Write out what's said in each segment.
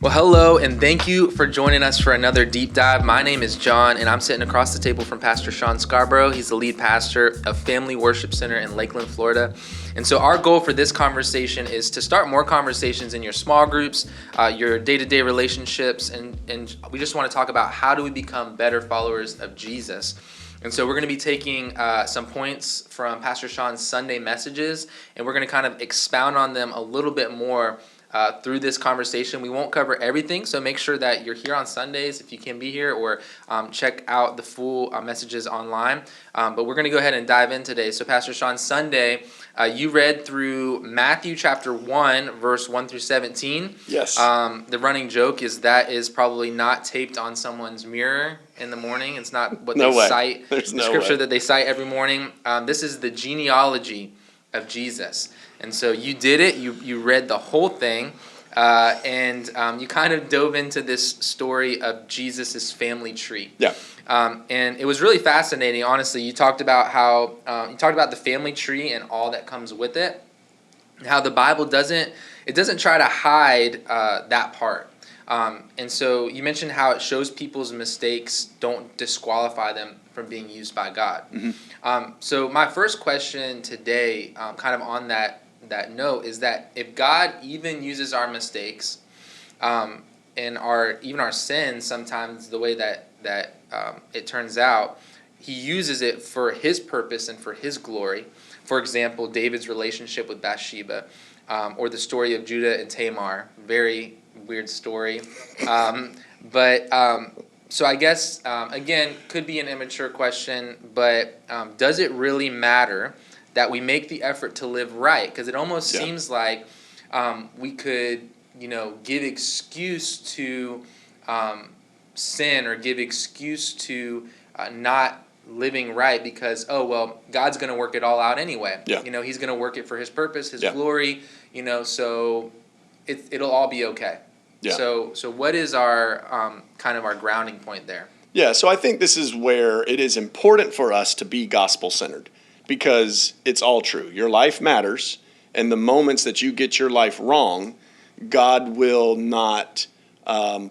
Well, hello, and thank you for joining us for another deep dive. My name is John, and I'm sitting across the table from Pastor Shawn Scarborough. He's the lead pastor of Family Worship Center in Lakeland, Florida. And so our goal for this conversation is to start more conversations in your small groups, your day-to-day relationships, and we just want to talk about how do we become better followers of Jesus. And so we're going to be taking some points from Pastor Shawn's Sunday messages, and we're going to kind of expound on them a little bit more through this conversation. We won't cover everything, so make sure that you're here on Sundays if you can be here, or check out the full messages online. But we're going to go ahead and dive in today. So Pastor Shawn, Sunday, you read through Matthew chapter 1, verse 1 through 17. Yes. The running joke is that is probably not taped on someone's mirror in the morning. It's not what they cite. There's the no scripture way. that they cite every morning. This is the genealogy of Jesus. And so you did it. You read the whole thing, and you kind of dove into this story of Jesus's family tree. Yeah. And it was really fascinating. Honestly, you talked about how the family tree and all that comes with it, and how the Bible doesn't try to hide that part. And so you mentioned how it shows people's mistakes don't disqualify them from being used by God. Mm-hmm. So my first question today, kind of on that note, is that if God even uses our mistakes, and even our sins, sometimes the way that it turns out, He uses it for His purpose and for His glory. For example, David's relationship with Bathsheba, or the story of Judah and Tamar. Very weird story. So I guess, again, could be an immature question, but does it really matter that we make the effort to live right? Because it almost seems like we could, give excuse to sin, or give excuse to not living right because, God's going to work it all out anyway. Yeah. He's going to work it for His purpose, His Yeah. glory, so it'll all be okay. Yeah. So what is our kind of our grounding point there? Yeah, so I think this is where it is important for us to be gospel-centered, because it's all true. Your life matters, and the moments that you get your life wrong, God will not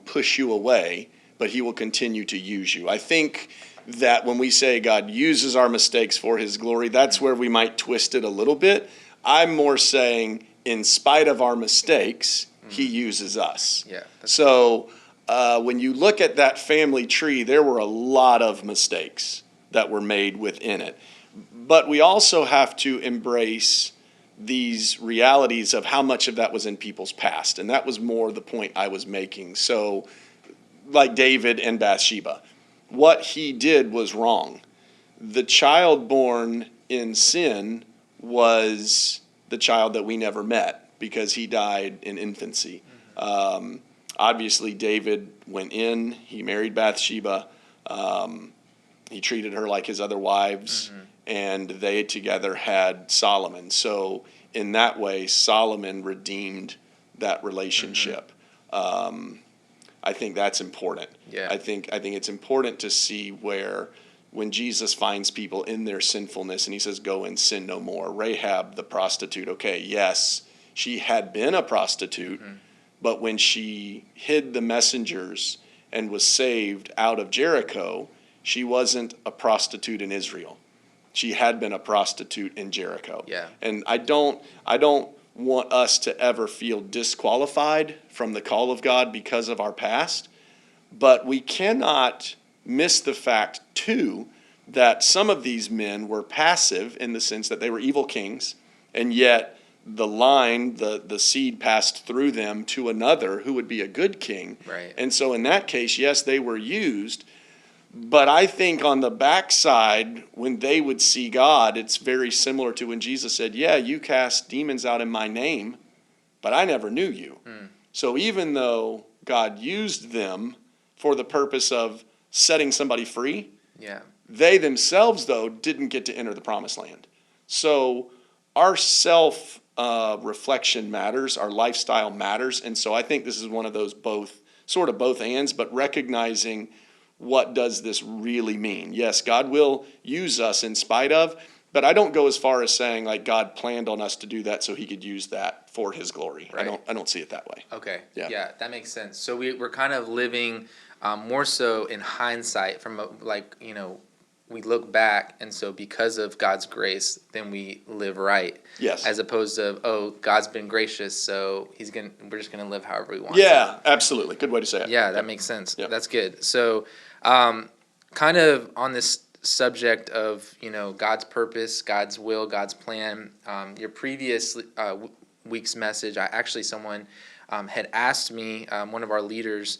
push you away, but He will continue to use you. I think that when we say God uses our mistakes for His glory, that's where we might twist it a little bit. I'm more saying, in spite of our mistakes, He uses us. Yeah. So when you look at that family tree, there were a lot of mistakes that were made within it. But we also have to embrace these realities of how much of that was in people's past. And that was more the point I was making. So like David and Bathsheba, what he did was wrong. The child born in sin was the child that we never met, because he died in infancy. Obviously, David went in, he married Bathsheba, he treated her like his other wives, and they together had Solomon. So in that way, Solomon redeemed that relationship. I think that's important. Yeah. I think it's important to see where, when Jesus finds people in their sinfulness and He says, go and sin no more. Rahab, the prostitute, okay, yes, she had been a prostitute, but when she hid the messengers and was saved out of Jericho, she wasn't a prostitute in Israel. She had been a prostitute in Jericho. Yeah. And I don't want us to ever feel disqualified from the call of God because of our past, but we cannot miss the fact, too, that some of these men were passive in the sense that they were evil kings, and yet the line, the seed passed through them to another who would be a good king. Right. And so in that case, yes, they were used, but I think on the backside, when they would see God, it's very similar to when Jesus said, yeah, you cast demons out in my name, but I never knew you. So even though God used them for the purpose of setting somebody free, they themselves, though, didn't get to enter the promised land. So our self-reflection matters, our lifestyle matters, and so I think this is one of those both ands, but recognizing what does this really mean. Yes, God will use us in spite of, But I don't go as far as saying like God planned on us to do that so he could use that for his glory. Right. I don't see it that way. Okay. Yeah. That makes sense. So we're kind of living more so in hindsight from we look back, and so because of God's grace, then we live right. Yes. As opposed to, God's been gracious, so we're just gonna live however we want. Yeah, absolutely. Good way to say it. Yeah, that makes sense. Yep. That's good. So, kind of on this subject of God's purpose, God's will, God's plan. Your previous week's message, someone had asked me, one of our leaders,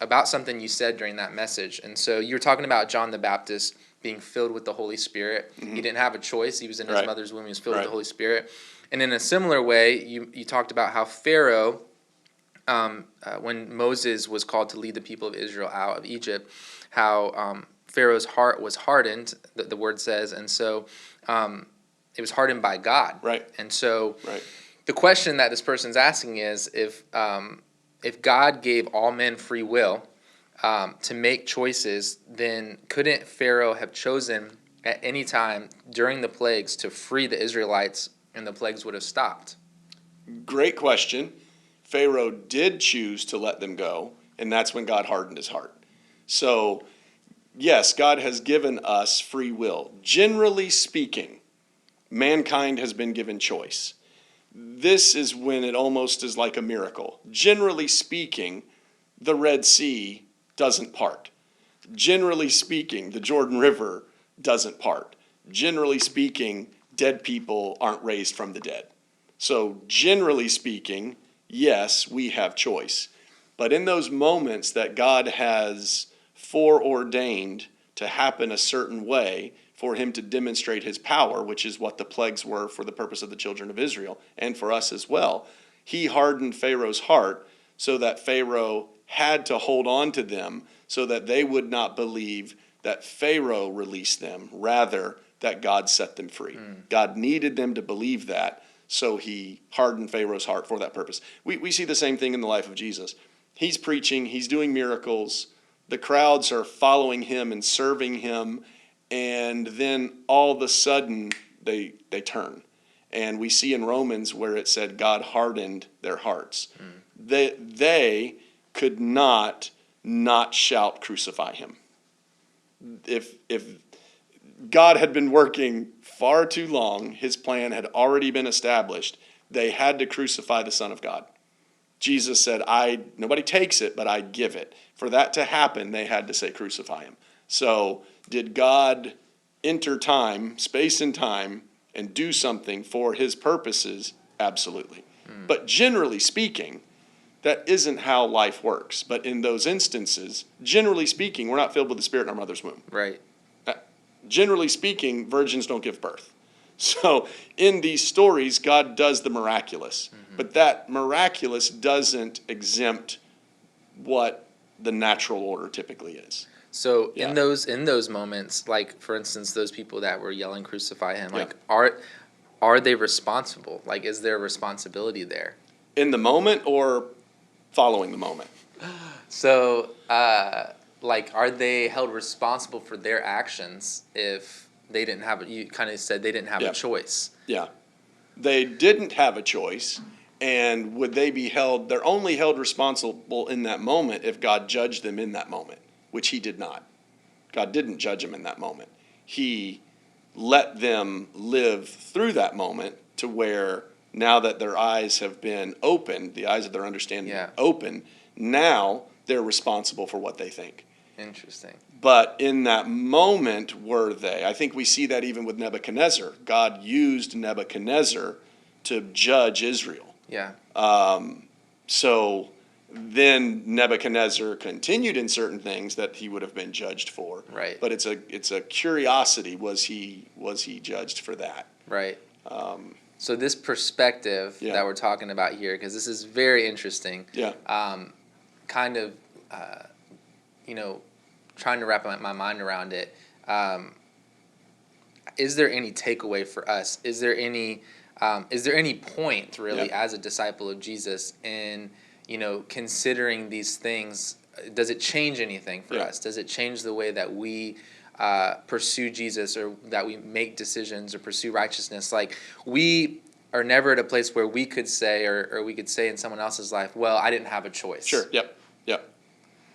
about something you said during that message. And so you were talking about John the Baptist being filled with the Holy Spirit. Mm-hmm. He didn't have a choice. He was in his mother's womb. He was filled with the Holy Spirit. And in a similar way, you talked about how Pharaoh, when Moses was called to lead the people of Israel out of Egypt, how Pharaoh's heart was hardened, the word says. And so it was hardened by God. Right. And so the question that this person's asking is if God gave all men free will to make choices, then couldn't Pharaoh have chosen at any time during the plagues to free the Israelites, and the plagues would have stopped? Great question. Pharaoh did choose to let them go, and that's when God hardened his heart. So, yes, God has given us free will. Generally speaking, mankind has been given choice. This is when it almost is like a miracle. Generally speaking, the Red Sea doesn't part. Generally speaking, the Jordan River doesn't part. Generally speaking, dead people aren't raised from the dead. So generally speaking, yes, we have choice. But in those moments that God has foreordained to happen a certain way, for him to demonstrate his power, which is what the plagues were for the purpose of the children of Israel, and for us as well, he hardened Pharaoh's heart so that Pharaoh had to hold on to them so that they would not believe that Pharaoh released them, rather that God set them free. God needed them to believe that, so he hardened Pharaoh's heart for that purpose. We see the same thing in the life of Jesus. He's preaching, he's doing miracles, the crowds are following him and serving him, and then all of a sudden they turn. And we see in Romans where it said God hardened their hearts. They could not shout, "Crucify him." If God had been working far too long, his plan had already been established, they had to crucify the Son of God. Jesus said, nobody takes it, but I give it. For that to happen, they had to say, "Crucify him." So did God enter time, space and time, and do something for his purposes? Absolutely. But generally speaking, that isn't how life works. But in those instances, generally speaking, we're not filled with the Spirit in our mother's womb. Right. Generally speaking, virgins don't give birth. So in these stories, God does the miraculous. But that miraculous doesn't exempt what the natural order typically is. So in those moments, like for instance, those people that were yelling "Crucify him," like are they responsible? Like, is there a responsibility there? In the moment or following the moment? So, like, are they held responsible for their actions if they didn't have? You kind of said they didn't have a choice. Yeah, they didn't have a choice, and would they be held? They're only held responsible in that moment if God judged them in that moment, which he did not. God didn't judge them in that moment. He let them live through that moment to where now that their eyes have been opened, the eyes of their understanding open, now they're responsible for what they think. Interesting. But in that moment, were they? I think we see that even with Nebuchadnezzar. God used Nebuchadnezzar to judge Israel. Yeah. So then Nebuchadnezzar continued in certain things that he would have been judged for. Right. But it's a curiosity. Was he judged for that? Right. So this perspective that we're talking about here, because this is very interesting. Yeah. Kind of, trying to wrap my mind around it. Is there any takeaway for us? Is there any point really as a disciple of Jesus in considering these things? Does it change anything for us? Does it change the way that we pursue Jesus, or that we make decisions or pursue righteousness. Like, we are never at a place where we could say, or we could say in someone else's life, well, I didn't have a choice. Sure. Yep. Yep.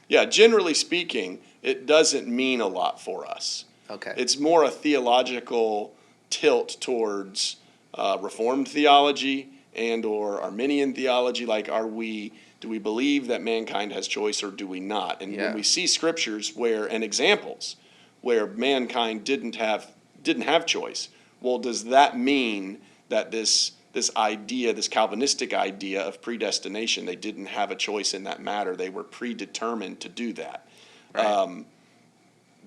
Yeah. Generally speaking, it doesn't mean a lot for us. Okay. It's more a theological tilt towards Reformed theology and or Arminian theology. Like, do we believe that mankind has choice, or do we not? And when we see scriptures and examples where mankind didn't have choice, well, does that mean that this idea, this Calvinistic idea of predestination, they didn't have a choice in that matter? They were predetermined to do that. Right.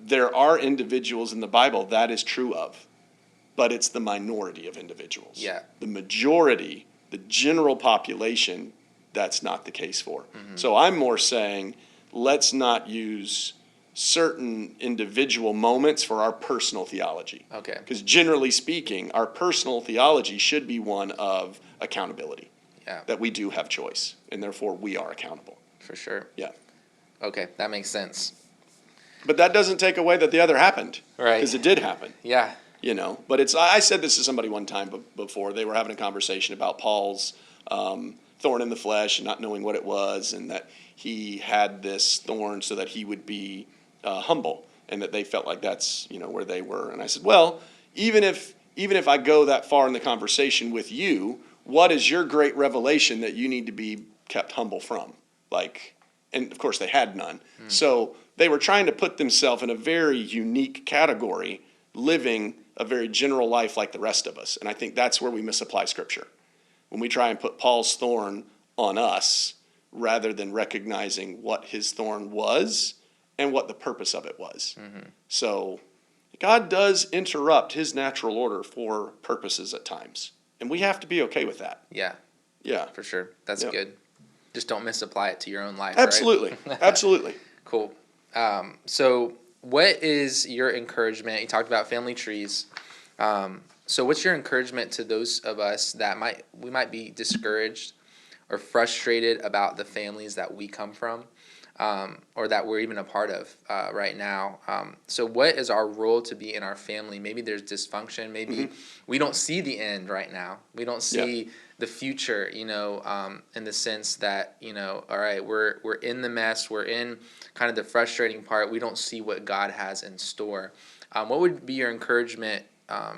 There are individuals in the Bible that is true of, but it's the minority of individuals. Yeah. The majority, the general population, that's not the case for. Mm-hmm. So I'm more saying, let's not use certain individual moments for our personal theology. Okay. Because generally speaking, our personal theology should be one of accountability. Yeah. That we do have choice, and therefore we are accountable. For sure. Yeah. Okay, that makes sense. But that doesn't take away that the other happened. Right. Because it did happen. Yeah. But I said this to somebody one time before. They were having a conversation about Paul's thorn in the flesh and not knowing what it was, and that he had this thorn so that he would be humble, and that they felt like that's where they were. And I said, well, even if I go that far in the conversation with you, what is your great revelation that you need to be kept humble from? And of course they had none. So they were trying to put themselves in a very unique category, living a very general life like the rest of us. And I think that's where we misapply Scripture. When we try and put Paul's thorn on us, rather than recognizing what his thorn was and what the purpose of it was. Mm-hmm. So God does interrupt his natural order for purposes at times. And we have to be okay with that. Yeah. Yeah. For sure. That's good. Just don't misapply it to your own life. Absolutely. Right? Absolutely. Cool. So what is your encouragement? You talked about family trees. So what's your encouragement to those of us that we might be discouraged or frustrated about the families that we come from, or that we're even a part of right now? So what is our role to be in our family? Maybe there's dysfunction. Maybe we don't see the end right now. We don't see the future, in the sense that, all right, we're in the mess. We're in kind of the frustrating part. We don't see what God has in store. What would be your encouragement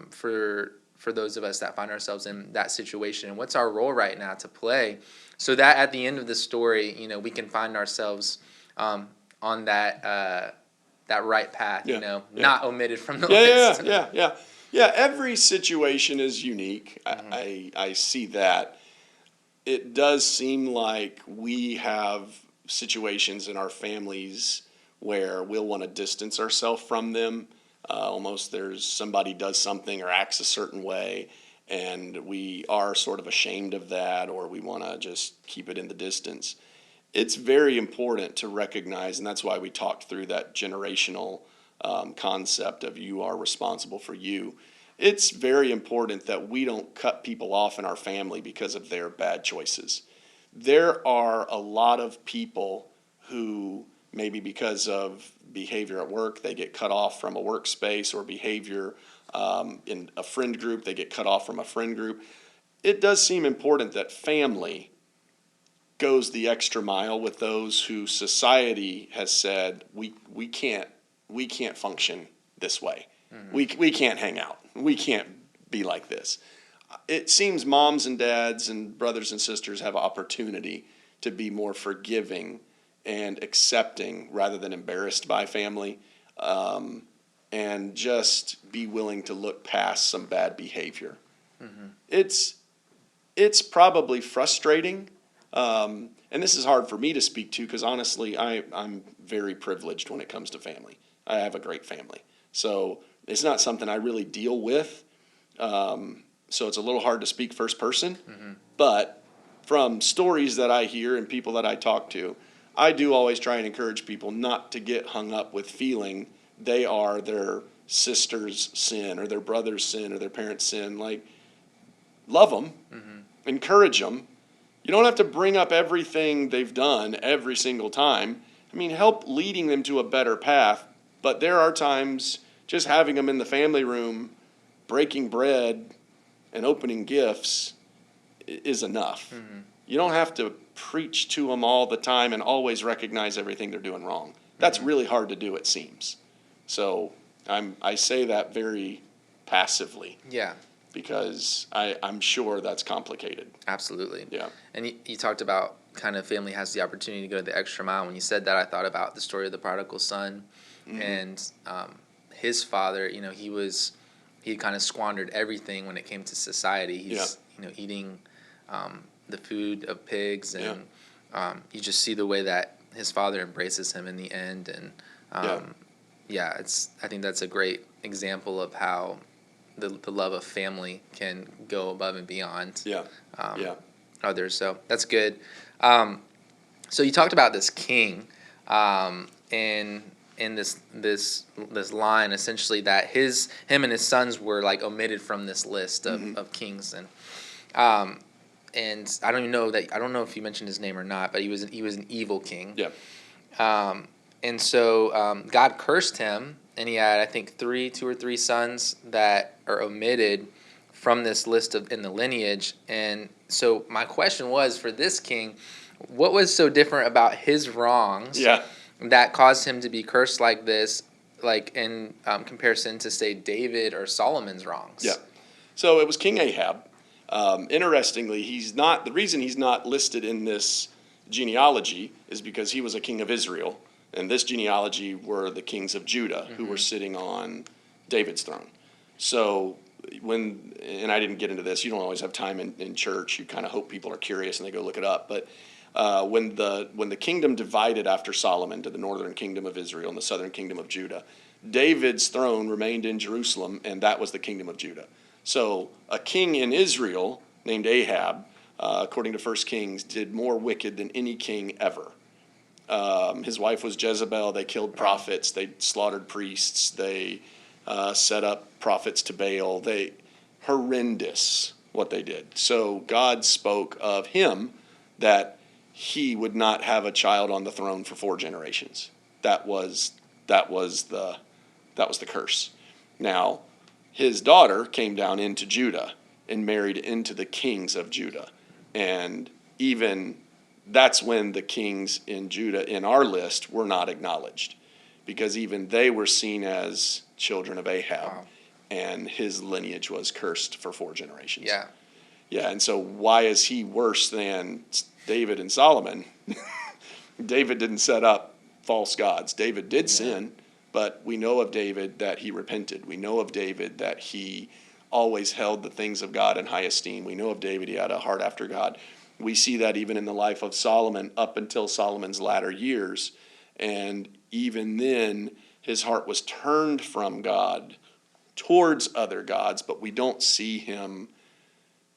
for those of us that find ourselves in that situation? And what's our role right now to play so that at the end of the story, we can find ourselves on that right path, not omitted from the list. Yeah, every situation is unique. Mm-hmm. I see that. It does seem like we have situations in our families where we'll want to distance ourselves from them. Almost there's somebody does something or acts a certain way, and we are sort of ashamed of that, or we want to just keep it in the distance. It's very important to recognize, and that's why we talked through that generational concept of you are responsible for you. It's very important that we don't cut people off in our family because of their bad choices. There are a lot of people who maybe because of behavior at work, they get cut off from a workspace, or behavior in a friend group, they get cut off from a friend group. It does seem important that family goes the extra mile with those who society has said we can't function this way. Mm-hmm. We can't hang out. We can't be like this. It seems moms and dads and brothers and sisters have opportunity to be more forgiving and accepting rather than embarrassed by family, and just be willing to look past some bad behavior. Mm-hmm. It's probably frustrating, and this is hard for me to speak to because honestly, I'm very privileged when it comes to family. I have a great family, so it's not something I really deal with. So it's a little hard to speak first person, but from stories that I hear and people that I talk to, I do always try and encourage people not to get hung up with feeling they are their sister's sin or their brother's sin or their parent's sin. Like, love them, encourage them. You don't have to bring up everything they've done every single time. I mean, help leading them to a better path, but there are times just having them in the family room, breaking bread and opening gifts is enough. Mm-hmm. You don't have to preach to them all the time and always recognize everything they're doing wrong. That's really hard to do, it seems. So I say that very passively. Yeah. Because I'm sure that's complicated. Absolutely. Yeah. And you talked about kind of family has the opportunity to go the extra mile. When you said that, I thought about the story of the prodigal son. Mm-hmm. And his father, he kind of squandered everything when it came to society. He's eating the food of pigs, and you just see the way that his father embraces him in the end. And I think that's a great example of how the love of family can go above and beyond others. So that's good. So you talked about this king, in this line, essentially, that him and his sons were like omitted from this list of kings, and I don't know if you mentioned his name or not, but he was an evil king. Yeah. And so God cursed him, and he had, I think, two or three sons that are omitted from this list in the lineage. And so my question was, for this king, what was so different about his wrongs that caused him to be cursed like this, like in comparison to, say, David or Solomon's wrongs? Yeah. So it was King Ahab. Interestingly, the reason he's not listed in this genealogy is because he was a king of Israel. And this genealogy were the kings of Judah who were sitting on David's throne. So and I didn't get into this, you don't always have time in church. You kind of hope people are curious and they go look it up. But when the kingdom divided after Solomon to the northern kingdom of Israel and the southern kingdom of Judah, David's throne remained in Jerusalem, and that was the kingdom of Judah. So a king in Israel named Ahab, according to 1 Kings, did more wicked than any king ever. His wife was Jezebel. They killed prophets. They slaughtered priests. They set up prophets to Baal. Horrendous what they did. So God spoke of him that he would not have a child on the throne for 4 generations. That was the curse. Now, his daughter came down into Judah and married into the kings of Judah, and even that's when the kings in Judah in our list were not acknowledged, because even they were seen as children of Ahab, and his lineage was cursed for 4 generations. Yeah. Yeah, and so why is he worse than David and Solomon? David didn't set up false gods. David did sin, but we know of David that he repented. We know of David that he always held the things of God in high esteem. We know of David he had a heart after God. We see that even in the life of Solomon up until Solomon's latter years. And even then, his heart was turned from God towards other gods, but we don't see him.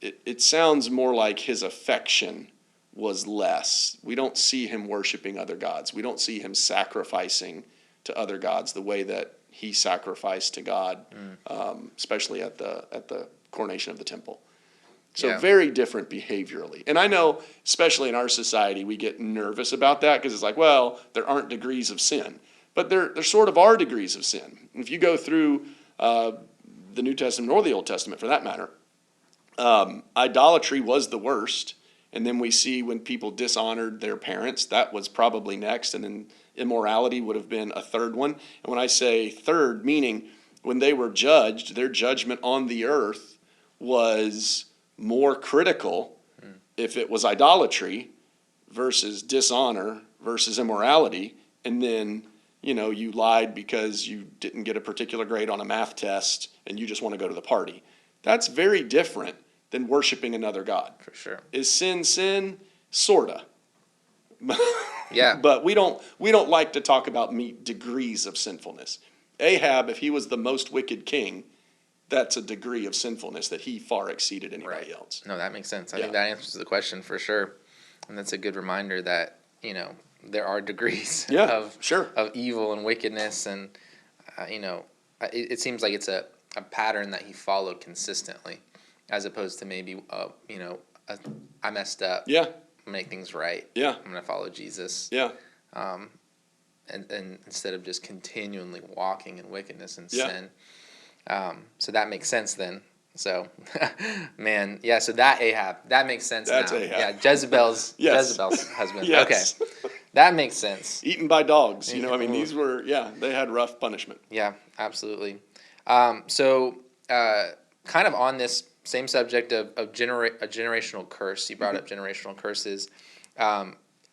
It sounds more like his affection was less. We don't see him worshiping other gods. We don't see him sacrificing to other gods the way that he sacrificed to God, especially at the coronation of the temple. So very different behaviorally. And I know, especially in our society, we get nervous about that because it's like, well, there aren't degrees of sin. But there sort of are degrees of sin. If you go through the New Testament or the Old Testament for that matter, idolatry was the worst. And then we see when people dishonored their parents, that was probably next. And then immorality would have been a third one. And when I say third, meaning when they were judged, their judgment on the earth was more critical if it was idolatry versus dishonor versus immorality. And then, you lied because you didn't get a particular grade on a math test and you just want to go to the party. That's very different than worshiping another god. For sure. Is sin? Sorta. Yeah. But we don't like to talk about degrees of sinfulness. Ahab, if he was the most wicked king, that's a degree of sinfulness that he far exceeded anybody else. No, that makes sense. I think that answers the question for sure. And that's a good reminder that, there are degrees of evil and wickedness. And, it seems like it's a pattern that he followed consistently, as opposed to maybe, I messed up. Yeah. Make things right. Yeah. I'm going to follow Jesus. Yeah. And and instead of just continually walking in wickedness and Yeah. sin. So that makes sense then. So, man, yeah. So that Ahab, that makes sense That's now. Ahab. Yeah, Jezebel's Yes. Jezebel's husband. Yes. Okay, that makes sense. Eaten by dogs. Ooh. These were, they had rough punishment. Yeah, absolutely. So, kind of on this same subject of a generational curse, you brought up generational curses.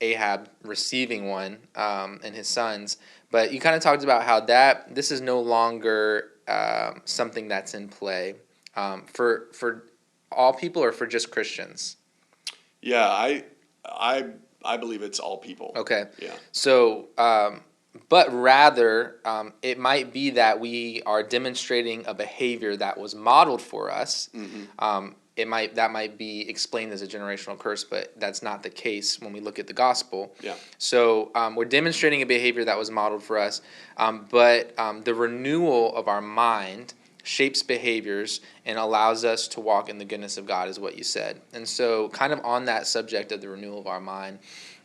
Ahab receiving one and his sons, but you kind of talked about how this is no longer something that's in play for all people or for just Christians. Yeah, I believe it's all people. Okay. Yeah. So, but rather, it might be that we are demonstrating a behavior that was modeled for us. That might be explained as a generational curse, but that's not the case when we look at the gospel. Yeah. So we're demonstrating a behavior that was modeled for us, but the renewal of our mind shapes behaviors and allows us to walk in the goodness of God, is what you said. And so, kind of on that subject of the renewal of our mind,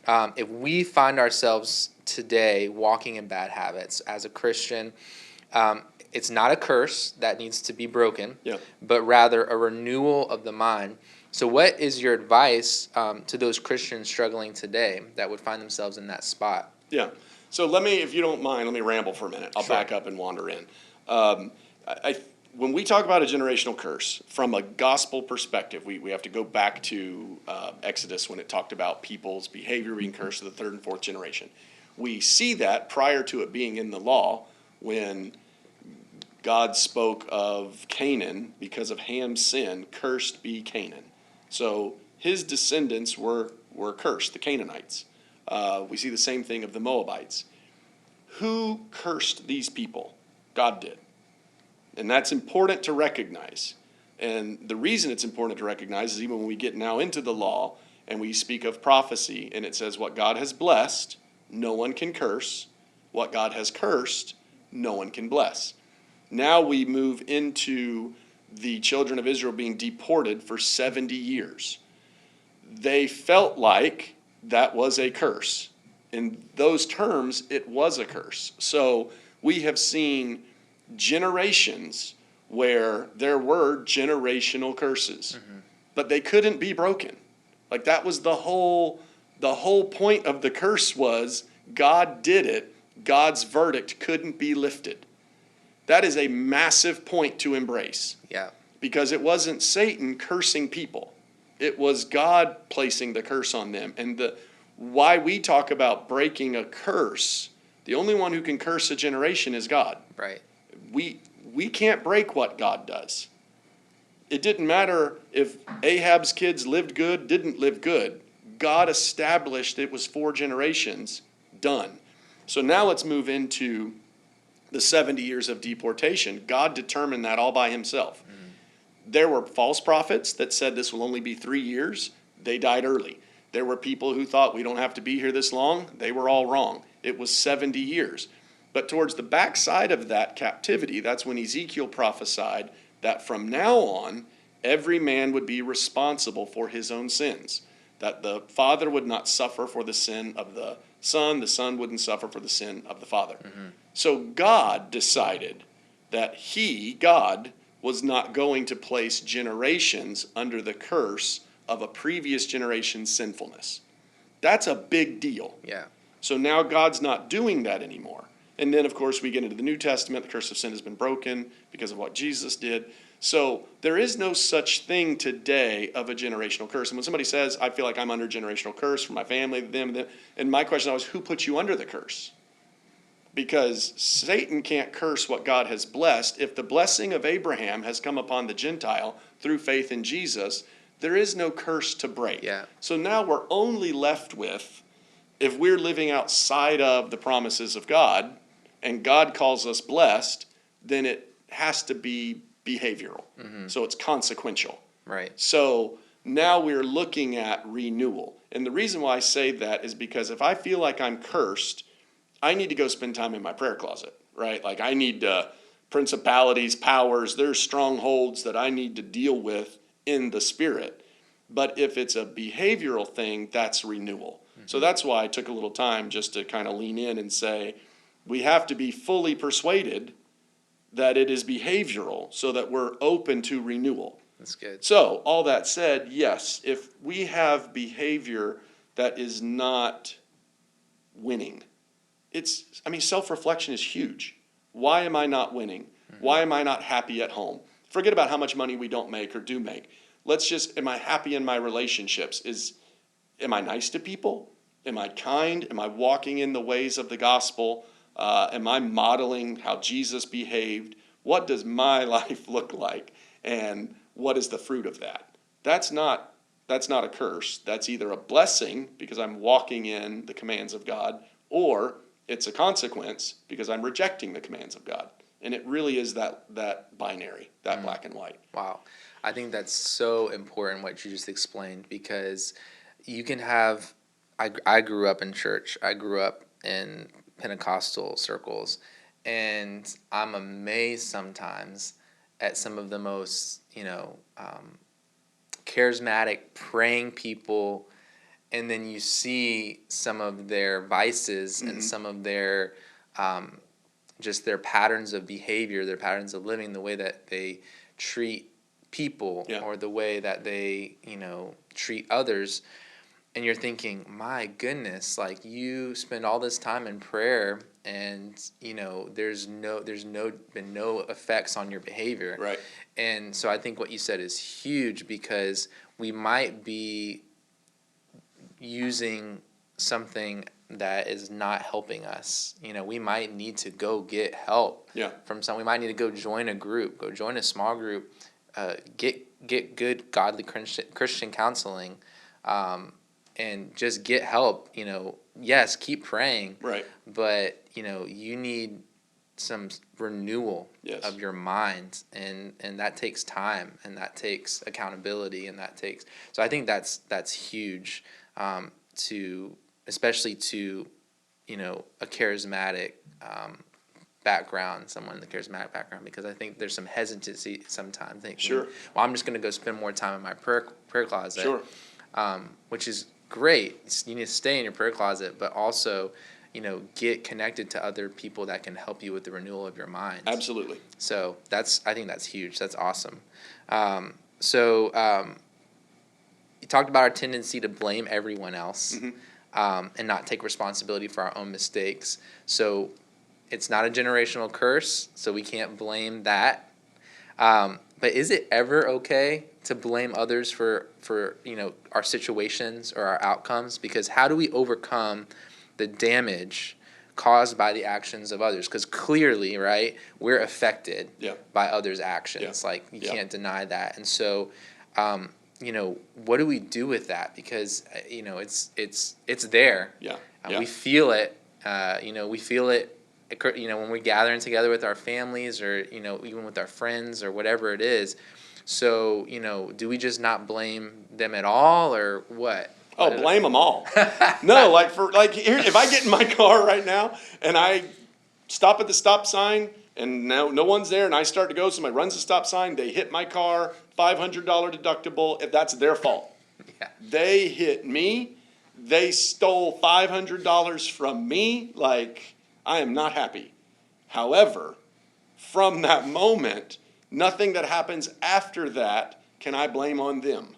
if we find ourselves today walking in bad habits as a Christian, it's not a curse that needs to be broken, but rather a renewal of the mind. So what is your advice to those Christians struggling today that would find themselves in that spot? Yeah. So if you don't mind, let me ramble for a minute. I'll back up and wander in. When we talk about a generational curse, from a gospel perspective, we have to go back to Exodus when it talked about people's behavior being cursed to the third and fourth generation. We see that prior to it being in the law when God spoke of Canaan, because of Ham's sin, cursed be Canaan. So his descendants were cursed, the Canaanites. We see the same thing of the Moabites. Who cursed these people? God did. And that's important to recognize. And the reason it's important to recognize is even when we get now into the law and we speak of prophecy and it says what God has blessed, no one can curse. What God has cursed, no one can bless. Now we move into the children of Israel being deported for 70 years. They felt like that was a curse. In those terms, it was a curse. So we have seen generations where there were generational curses, but they couldn't be broken. Like that was the whole point of the curse was God did it. God's verdict couldn't be lifted. That is a massive point to embrace. Yeah. Because it wasn't Satan cursing people. It was God placing the curse on them. And why we talk about breaking a curse, the only one who can curse a generation is God. Right. We can't break what God does. It didn't matter if Ahab's kids lived good, didn't live good. God established it was 4 generations, done. So now let's move into the 70 years of deportation. God determined that all by himself. There were false prophets that said this will only be 3 years. They died early. There were people who thought we don't have to be here this long. They were all wrong. It was 70 years. But towards the backside of that captivity, that's when Ezekiel prophesied that from now on, every man would be responsible for his own sins. That the father would not suffer for the sin of the son wouldn't suffer for the sin of the father. So God decided that God, was not going to place generations under the curse of a previous generation's sinfulness. That's a big deal. Yeah. So now God's not doing that anymore. And then, of course, we get into the New Testament. The curse of sin has been broken because of what Jesus did. So there is no such thing today of a generational curse. And when somebody says, I feel like I'm under generational curse from my family, them, and my question always, who put you under the curse? Because Satan can't curse what God has blessed. If the blessing of Abraham has come upon the Gentile through faith in Jesus, there is no curse to break. Yeah. So now we're only left with, if we're living outside of the promises of God, and God calls us blessed, then it has to be behavioral. So it's consequential. Right. So now we're looking at renewal. And the reason why I say that is because if I feel like I'm cursed, I need to go spend time in my prayer closet, right? Like I need principalities, powers, there's strongholds that I need to deal with in the spirit. But if it's a behavioral thing, that's renewal. So that's why I took a little time just to kind of lean in and say, we have to be fully persuaded that it is behavioral so that we're open to renewal. That's good. So, all that said, yes, if we have behavior that is not winning, self-reflection is huge. Why am I not winning? Why am I not happy at home? Forget about how much money we don't make or do make. Am I happy in my relationships? Am I nice to people? Am I kind? Am I walking in the ways of the gospel? Am I modeling how Jesus behaved? What does my life look like? And what is the fruit of that? That's not a curse. That's either a blessing because I'm walking in the commands of God, or it's a consequence because I'm rejecting the commands of God. And it really is that binary, that black and white. Wow. I think that's so important what you just explained, because you can have, I grew up in church. I grew up in Pentecostal circles, and I'm amazed sometimes at some of the most, charismatic, praying people, and then you see some of their vices and some of their just their patterns of behavior, their patterns of living, the way that they treat people or the way that they, treat others. And you're thinking, my goodness, like, you spend all this time in prayer and, there's been no effects on your behavior. Right. And so I think what you said is huge, because we might be using something that is not helping us. We might need to go get help from someone. We might need to go join a group, go join a small group, get good, godly Christian counseling, and just get help. Yes, keep praying. Right. But, you need some renewal of your mind, and that takes time, and that takes accountability, and so I think that's huge, especially to a charismatic background, someone in the charismatic background, because I think there's some hesitancy sometimes thinking, Sure. well, I'm just going to go spend more time in my prayer closet, Sure. Which is great. You need to stay in your prayer closet, but also get connected to other people that can help you with the renewal of your mind. Absolutely. So I think that's huge. That's awesome. You talked about our tendency to blame everyone else, and not take responsibility for our own mistakes. So it's not a generational curse, so we can't blame that. But is it ever okay to blame others for our situations or our outcomes? Because how do we overcome the damage caused by the actions of others? Because clearly, right, we're affected by others' actions. Like, you can't deny that. And so, what do we do with that? Because it's there. We feel it. We feel it. When we're gathering together with our families, or even with our friends, or whatever it is. So do we just not blame them at all, or what? Oh, blame them all. No, here, if I get in my car right now and I stop at the stop sign and no one's there, and I start to go, somebody runs the stop sign, they hit my car, $500 deductible, if that's their fault. Yeah. They hit me, they stole $500 from me, I am not happy. However, from that moment, nothing that happens after that can I blame on them.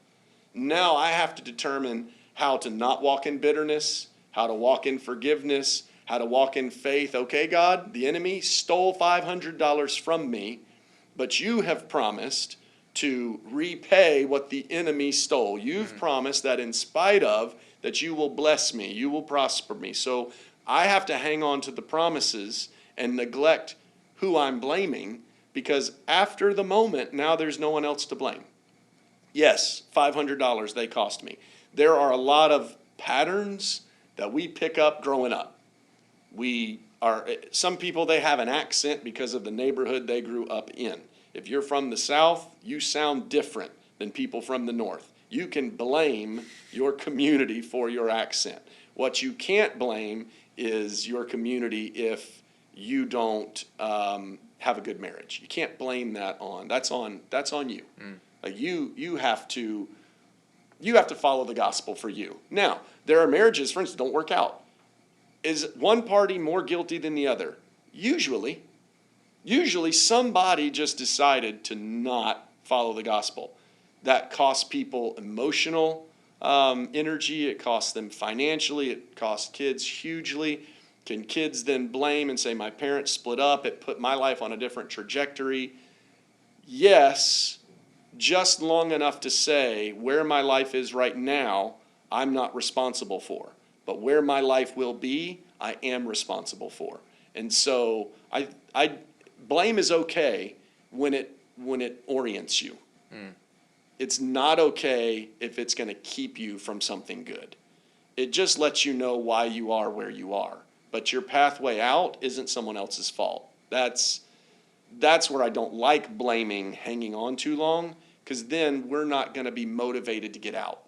Now I have to determine how to not walk in bitterness, how to walk in forgiveness, how to walk in faith. Okay, God, the enemy stole $500 from me, but you have promised to repay what the enemy stole. You've promised that in spite of that, you will bless me, you will prosper me. So I have to hang on to the promises and neglect who I'm blaming, because after the moment, now there's no one else to blame. Yes, $500 they cost me. There are a lot of patterns that we pick up growing up. Some people, they have an accent because of the neighborhood they grew up in. If you're from the South, you sound different than people from the North. You can blame your community for your accent. What you can't blame is your community if you don't have a good marriage. You can't blame that on. That's on you. Like you have to You have to follow the gospel for you. Now, there are marriages, for instance, don't work out. Is one party more guilty than the other? Usually. Usually somebody just decided to not follow the gospel. That costs people emotional energy. It costs them financially. It costs kids hugely. Can kids then blame and say, my parents split up, it put my life on a different trajectory? Yes, just long enough to say where my life is right now, I'm not responsible for. But where my life will be, I am responsible for. And so I blame is okay when it orients you. It's not okay if it's going to keep you from something good. It just lets you know why you are where you are. But your pathway out isn't someone else's fault. That's where I don't like blaming hanging on too long, because then we're not going to be motivated to get out.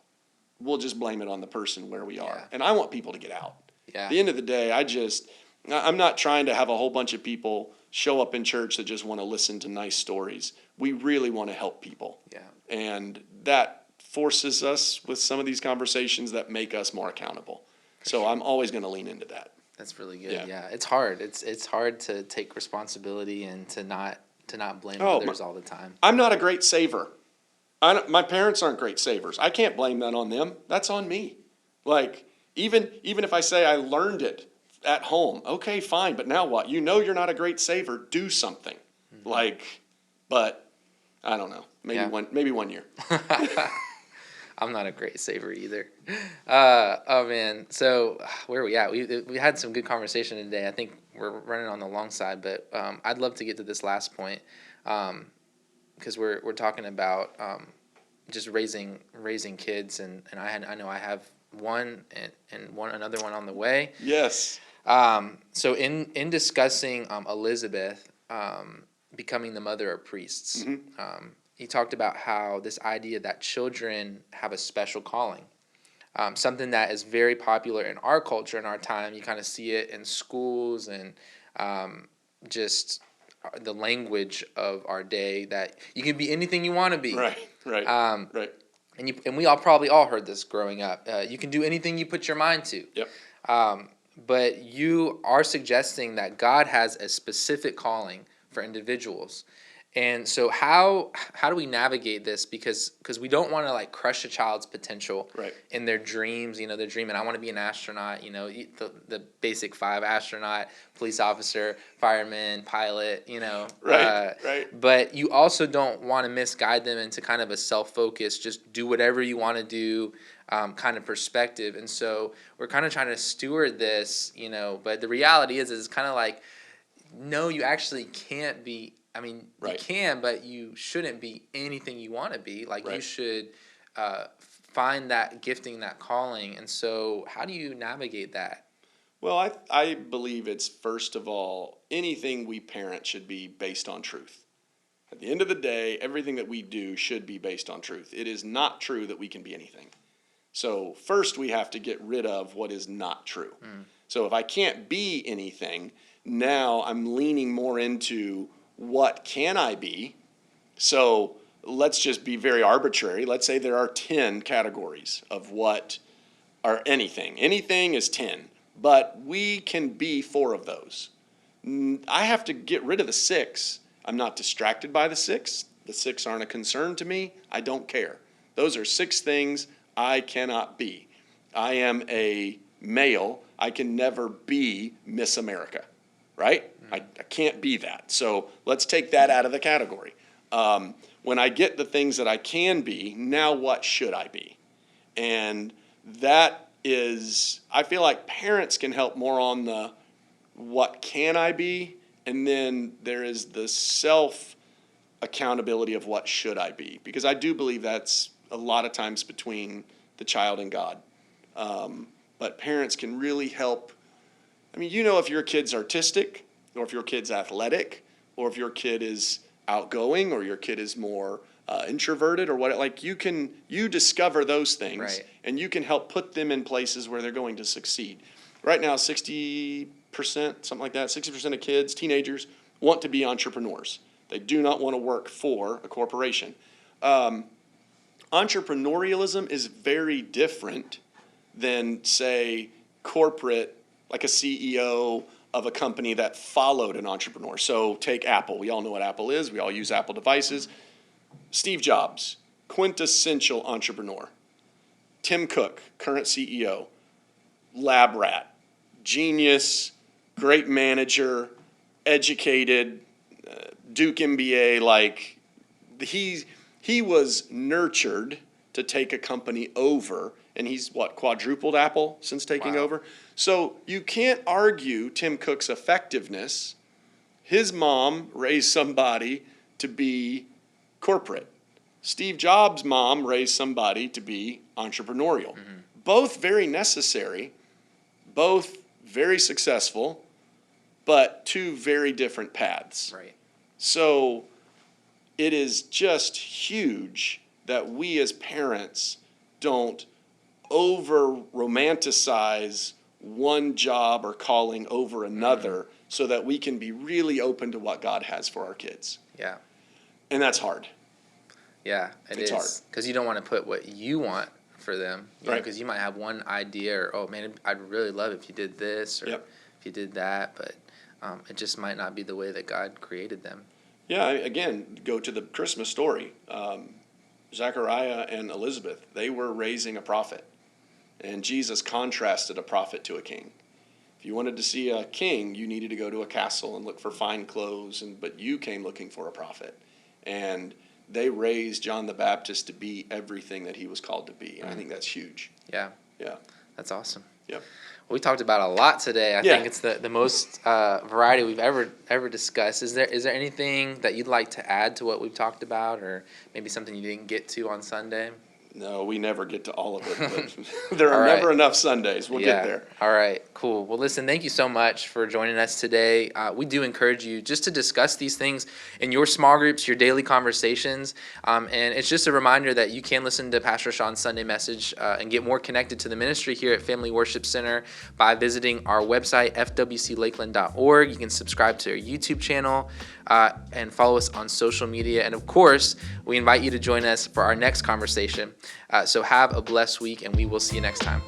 We'll just blame it on the person where we are. Yeah. And I want people to get out. Yeah. At the end of the day, I'm not trying to have a whole bunch of people show up in church that just want to listen to nice stories. We really want to help people. Yeah. And that forces us with some of these conversations that make us more accountable. So I'm always going to lean into that. That's really good. Yeah. Yeah. It's hard. It's hard to take responsibility and to not blame Oh, others all the time. I'm not a great saver. My parents aren't great savers. I can't blame that on them. That's on me. Like, even if I say I learned it at home, okay, fine, but now what? You know you're not a great saver, do something. But I don't know. Maybe one year. I'm not a great saver either. Oh man. So where are we at? We had some good conversation today. I think we're running on the long side, but I'd love to get to this last point because we're talking about just raising kids, and I know I have one and another one on the way. Yes. So in discussing Elizabeth becoming the mother of priests. He talked about how this idea that children have a special calling, something that is very popular in our culture in our time. You kind of see it in schools and just the language of our day, that you can be anything you want to be. Right. Right. And we all probably heard this growing up. You can do anything you put your mind to. Yep. But you are suggesting that God has a specific calling for individuals. And so how do we navigate this? Because we don't want to like crush a child's potential in their dreams. They're dreaming, I want to be an astronaut, the basic 5: astronaut, police officer, fireman, pilot, Right. But you also don't want to misguide them into kind of a self-focused, just do whatever you want to do kind of perspective. And so we're kind of trying to steward this, but the reality is it's kind of like, no, you actually can't be. I mean, you can, but you shouldn't be anything you want to be. Like, you should find that gifting, that calling. And so how do you navigate that? Well, I believe it's, first of all, anything we parent should be based on truth. At the end of the day, everything that we do should be based on truth. It is not true that we can be anything. So first we have to get rid of what is not true. So if I can't be anything, now I'm leaning more into what can I be? So let's just be very arbitrary. Let's say there are 10 categories of what are anything. Anything is 10, but we can be 4 of those. I have to get rid of the 6. I'm not distracted by the 6. The 6 aren't a concern to me. I don't care. Those are 6 things I cannot be. I am a male. I can never be Miss America, right? I can't be that. So let's take that out of the category. When I get the things that I can be, now what should I be? And that is, I feel like parents can help more on the what can I be, and then there is the self-accountability of what should I be. Because I do believe that's a lot of times between the child and God. But parents can really help. I mean, if your kid's artistic, or if your kid's athletic, or if your kid is outgoing, or your kid is more introverted, or what, like you discover those things, and you can help put them in places where they're going to succeed. Right now, 60%, something like that, 60% of kids, teenagers, want to be entrepreneurs. They do not want to work for a corporation. Entrepreneurialism is very different than, say, corporate, like a CEO of a company that followed an entrepreneur. So take Apple. We all know what Apple is. We all use Apple devices. Steve Jobs, quintessential entrepreneur. Tim Cook, current CEO, lab rat, genius, great manager, educated, Duke MBA. Like he was nurtured to take a company over, and he's quadrupled Apple since taking over. So you can't argue Tim Cook's effectiveness. His mom raised somebody to be corporate. Steve Jobs' mom raised somebody to be entrepreneurial. Both very necessary, both very successful, but two very different paths. Right. So it is just huge that we as parents don't over romanticize one job or calling over another so that we can be really open to what God has for our kids. Yeah. And that's hard. Yeah, It's hard. because you don't want to put what you want for them, Right. Because you might have one idea, or oh man, I'd really love if you did this, or Yep. if you did that, but it just might not be the way that God created them. Yeah, again, go to the Christmas story. Zechariah and Elizabeth, they were raising a prophet. And Jesus contrasted a prophet to a king. If you wanted to see a king, you needed to go to a castle and look for fine clothes, but you came looking for a prophet. And they raised John the Baptist to be everything that he was called to be. And I think that's huge. Yeah. Yeah. That's awesome. Yep. Well, we talked about a lot today. I think it's the most variety we've ever discussed. Is there anything that you'd like to add to what we've talked about, or maybe something you didn't get to on Sunday? No, we never get to all of it. But there are never enough Sundays. We'll get there. All right, cool. Well, listen, thank you so much for joining us today. We do encourage you just to discuss these things in your small groups, your daily conversations. And it's just a reminder that you can listen to Pastor Shawn's Sunday message and get more connected to the ministry here at Family Worship Center by visiting our website, fwclakeland.org. You can subscribe to our YouTube channel and follow us on social media. And of course, we invite you to join us for our next conversation. So have a blessed week, and we will see you next time.